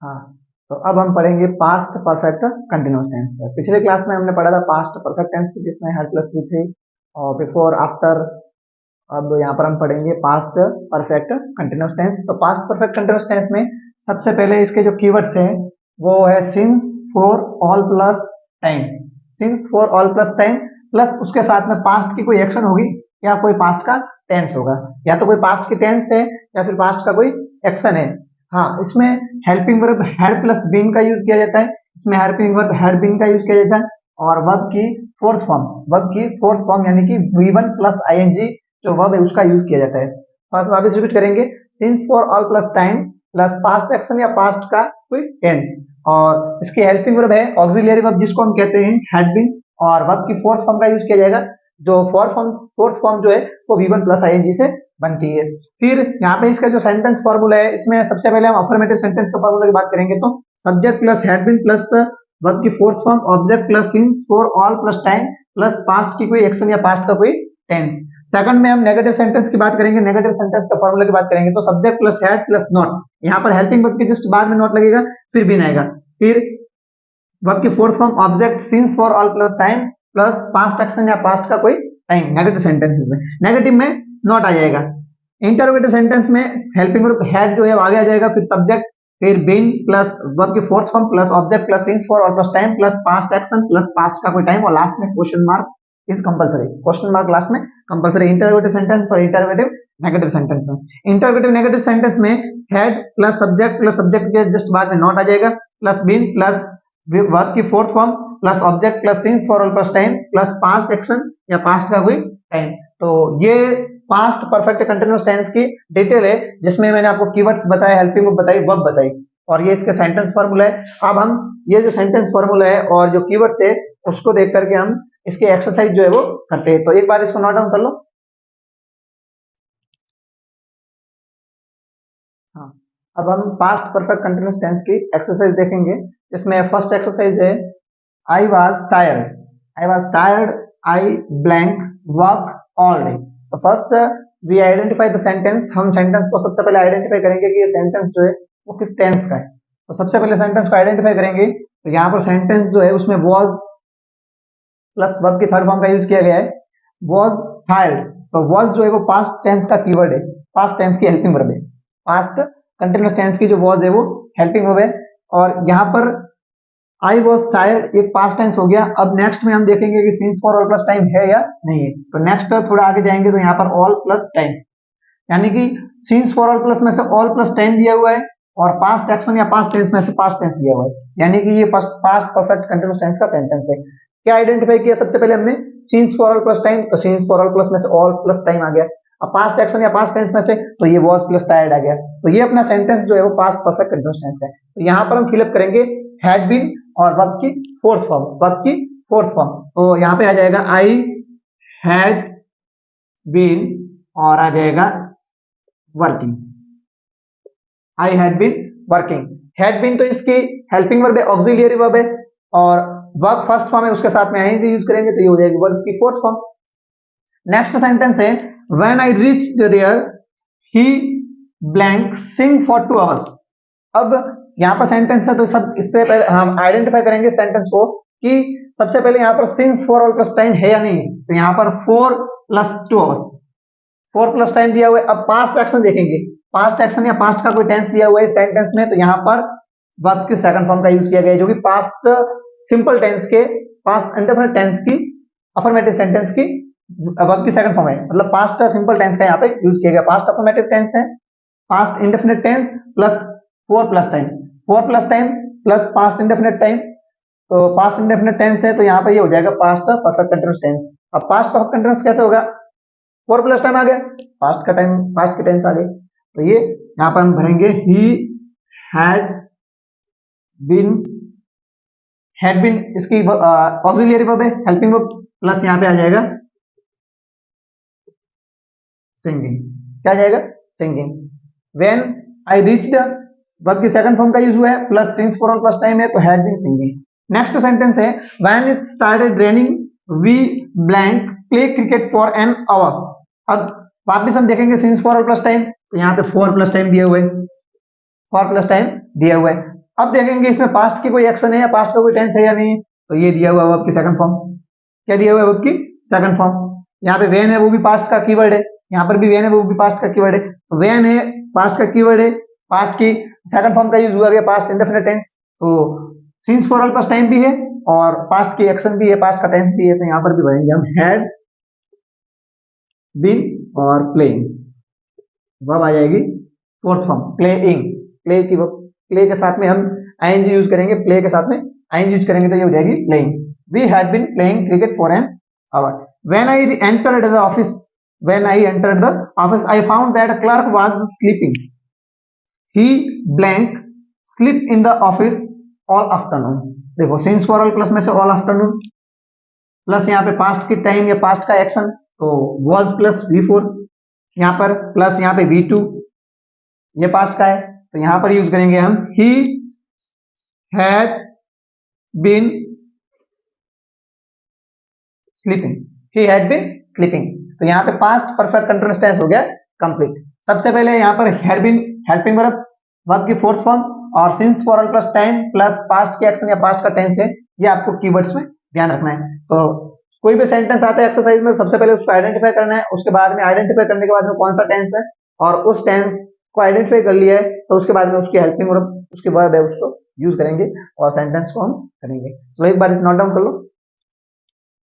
हाँ, तो अब हम पढ़ेंगे पास्ट परफेक्ट कंटिन्यूअस टेंस। पिछले क्लास में हमने पढ़ा था पास्ट परफेक्ट टेंस जिसमें हैड प्लस वी थी और बिफोर आफ्टर। अब यहाँ पर हम पढ़ेंगे पास्ट परफेक्ट कंटिन्यूअस टेंस। तो पास्ट परफेक्ट कंटिन्यूअस टेंस में सबसे पहले इसके जो कीवर्ड्स हैं वो है since, for, all plus time. Since, for, all plus time plus उसके साथ में पास्ट की कोई एक्शन होगी या कोई पास्ट का टेंस होगा, या तो कोई पास्ट की टेंस है या फिर पास्ट का कोई एक्शन है। हाँ, इसमें helping verb had plus been का यूज किया जाता है। इसमें हेल्पिंग वर्ब हैड बीन का यूज किया जाता है और वर्ब की फोर्थ फॉर्म यानी कि V1 प्लस आईएनजी जो वर्ब है उसका यूज किया जाता है। फर्स्ट वापस रिपीट करेंगे, since, for, all plus time plus past action या पास्ट का कोई टेंस, और इसकी हेल्पिंग वर्ब है ऑक्सिलियरी वर्ब जिसको हम कहते हैं हैड बीन, और वर्ब की फोर्थ फॉर्म का यूज किया जाएगा जो फोर्थ फॉर्म जो है वो V1 प्लस आईएनजी से बनती है। फिर यहाँ पे इसका जो सेंटेंस फॉर्मूला है, इसमें सबसे पहले हम अफर्मेटिव सेंटेंस का फॉर्मूला की बात करेंगे तो subject plus had been plus verb की fourth form, object plus since, for, all plus time plus past की कोई एक्शन या पास्ट का कोई टेंस। सेकंड में हम नेगेटिव सेंटेंस की बात करेंगे। नेगेटिव सेंटेंस का फॉर्मूला की बात करेंगे तो subject plus had plus not, यहाँ पर हेल्पिंग वर्ब के जस्ट बाद में नॉट लगेगा फिर बीन आएगा। फिर वर्ब की fourth form object since, for, all plus time plus past action या पास्ट का कोई टाइम नेगेटिव सेंटेंसेस में। नेगेटिव में नॉट आ जाएगा। इंटरोगेटिव सेंटेंस में हेल्पिंग वर्ब हैड जो है आगे आ जाएगा, फिर सब्जेक्ट, फिर बीन प्लस वर्ब की fourth form plus object plus since, for, all plus time plus past action plus past का कोई टाइम और लास्ट में question mark is compulsory. Question mark last में कंपलसरी। इंटरोगेटिव सेंटेंस और interrogative negative sentence में। Interrogative negative sentence में had plus subject के just बाद में नॉट आ जाएगा प्लस बीन प्लस वर्ब की fourth form plus object plus since, for, all plus time plus past action या past का कोई टाइम। तो ये पास्ट परफेक्ट कंटिन्यूअस टेंस की डिटेल है जिसमें मैंने आपको कीवर्ड्स बताए, हेल्पिंग वर्ब बताई, वर्ब बताई और ये इसका सेंटेंस फॉर्मूला है। अब हम ये जो सेंटेंस फॉर्मूला है और जो कीवर्ड्स है उसको देख करके हम इसके एक्सरसाइज जो है वो करते हैं। तो एक बार इसको नोट डाउन कर लो। हाँ, अब हम पास्ट परफेक्ट कंटिन्यूअस टेंस की एक्सरसाइज देखेंगे। इसमें फर्स्ट एक्सरसाइज है I was tired, I blank work all day. तो first we identify the sentence. हम सेंटेंस को सबसे पहले आइडेंटिफाई करेंगे कि ये सेंटेंस जो है वो किस टेंस का है। तो सबसे पहले सेंटेंस को आइडेंटिफाई करेंगे तो यहाँ पर सेंटेंस जो है उसमें वॉज प्लस वर्ब की थर्ड फॉर्म का यूज किया गया है, वॉज टायर्ड। तो वॉज जो है वो पास्ट टेंस का कीवर्ड है, पास्ट टेंस की हेल्पिंग वर्ब है। पास्ट कंटिन्यूअस टेंस की जो वॉज है वो हेल्पिंग वर्ब है और यहाँ पर आई वॉज टायर्ड एक पास्ट टेंस हो गया। अब नेक्स्ट में हम देखेंगे कि since, for, all plus time है या नहीं है। तो नेक्स्ट थोड़ा आगे जाएंगे तो यहाँ पर ऑल प्लस टाइम यानी कि सिंस, फॉर, ऑल प्लस में से ऑल प्लस टाइम दिया हुआ है और पास्ट एक्शन या पास्ट टेंस में से पास्ट टेंस दिया हुआ है, यानी कि ये पास्ट परफेक्ट कंटिन्यूअस टेंस का सेंटेंस है। क्या आइडेंटिफाई किया सबसे पहले हमने, since, for, all plus time. तो सिंस, फॉर, ऑल प्लस में से ऑल प्लस टाइम आ गया। अब पास्ट एक्शन या पास्ट टेंस में से तो ये वॉज प्लस टायर्ड आ गया। तो ये अपना सेंटेंस जो है वो पास्ट परफेक्ट कंटिन्यूअस टेंस का है। तो यहाँ पर हम फिलअप करेंगे हैड बीन और वर्ब की फोर्थ फॉर्म। तो यहाँ पे आ जाएगा आई हैड बीन और आ जाएगा working. I had been working. Had been तो इसकी हेल्पिंग वर्ब है, ऑक्सिलियरी वर्ब है और वर्ब फर्स्ट फॉर्म है, उसके साथ में आईएनजी यूज करेंगे तो ये हो जाएगी वर्ब की फोर्थ फॉर्म। नेक्स्ट सेंटेंस है when I reached there he blank sing for 2 hours। अब यहाँ पर सेंटेंस है तो सब इससे पहले हम आइडेंटिफाई करेंगे सेंटेंस को कि सबसे पहले यहाँ पर since, for, all plus time है या नहीं। तो यहाँ पर 4 + 2 hours, 4 प्लस टाइम दिया हुआ है। अब पास्ट एक्शन देखेंगे, पास्ट एक्शन या पास्ट का कोई टेंस दिया हुआ है सेंटेंस में, तो यहाँ पर वर्ब की सेकंड फॉर्म का यूज किया गया है जो कि पास्ट सिंपल टेंस के, पास्ट इंडेफिनिट टेंस की अफर्मेटिव सेंटेंस की वर्ब की सेकंड फॉर्म है। मतलब पास्ट सिंपल टेंस का यहाँ पे यूज किया गया। पास्ट अफर्मेटिव टेंस है, past indefinite tens plus 4 plus time, 4 plus time plus past indefinite time. तो पास्ट इंडेफिनिट टेंस है तो यहाँ पे ये हो जाएगा पास्ट परफेक्ट कंटीन्यूअस टेंस। अब पास्ट परफेक्ट कंटीन्यूअस कैसे होगा, 4 प्लस टाइम आ गया, पास्ट का टाइम, पास्ट की टेंस आ गई। तो ये यहाँ पर हम भरेंगे ही हैड बीन इसकी ऑक्सिलियरी वर्ब है, हेल्पिंग वर्ब प्लस यहाँ पे आ जाएगा सिंगिंग। क्या आ जाएगा, singing. When I reached verb की सेकंड फॉर्म का यूज हुआ है plus since, for, all plus time है तो had been singing. Next sentence है when it started raining we blank play cricket for an hour. अब वापस हम देखेंगे since, for, all plus time, तो यहाँ पे 4 प्लस टाइम दिया हुआ है, 4 प्लस टाइम दिया हुआ है। अब देखेंगे इसमें पास्ट की कोई एक्शन है या पास्ट का कोई टेंस है या नहीं, तो ये दिया हुआ है आपकी सेकंड फॉर्म। क्या दिया हुआ है आपकी सेकंड फॉर्म। यहाँ पे वेन है वो भी पास्ट का कीवर्ड है, यहाँ पर भी वेन है वो भी पास्ट का कीवर्ड है। तो वेन है पास्ट का कीवर्ड है, पास्ट की सेकंड फॉर्म का यूज हुआ गया पास्ट इंडेफिनिट टेंस। तो since for all plus time भी है और पास्ट की एक्शन भी है, पास्ट का टेंस भी है। तो यहाँ पर भी भरेंगे हम हैड बीन और प्लेइंग, वर्ब आ जाएगी फोर्थ फॉर्म प्लेइंग। प्ले की प्ले के साथ में हम आईएनजी यूज करेंगे, प्ले के साथ में आईएनजी यूज करेंगे तो ये हो जाएगी playing. We had been playing cricket for an hour. When I entered the office, when I entered the office I found that a clerk was sleeping. He blank sleep in the office all afternoon. देखो since for all plus में से all afternoon plus यहाँ पे past की time या past का action तो was plus V4, यहाँ पर प्लस यहाँ पे V2, ये पास्ट का है तो यहाँ पर यूज करेंगे हम he had been sleeping, he had been sleeping। तो यहाँ पे पास्ट परफेक्ट कंटीन्यूअस टेंस हो गया कंप्लीट। सबसे पहले यहाँ पर had been हेल्पिंग वर्ब की फोर्थ फॉर्म और since for all plus time plus past के एक्शन या पास्ट का टेंस है, ये आपको कीवर्ड्स में ध्यान रखना है। तो कोई भी सेंटेंस आता है एक्सरसाइज में सबसे पहले उसको आइडेंटिफाई करना है, उसके बाद में आइडेंटिफाई करने के बाद में कौन सा टेंस है और उस टेंस को आइडेंटिफाई कर लिया है तो उसके बाद में उसकी हेल्पिंग वर्ब उसके वर्ब है उसको यूज करेंगे और सेंटेंस को हम करेंगे। तो एक बार इस नोट डाउन कर लो।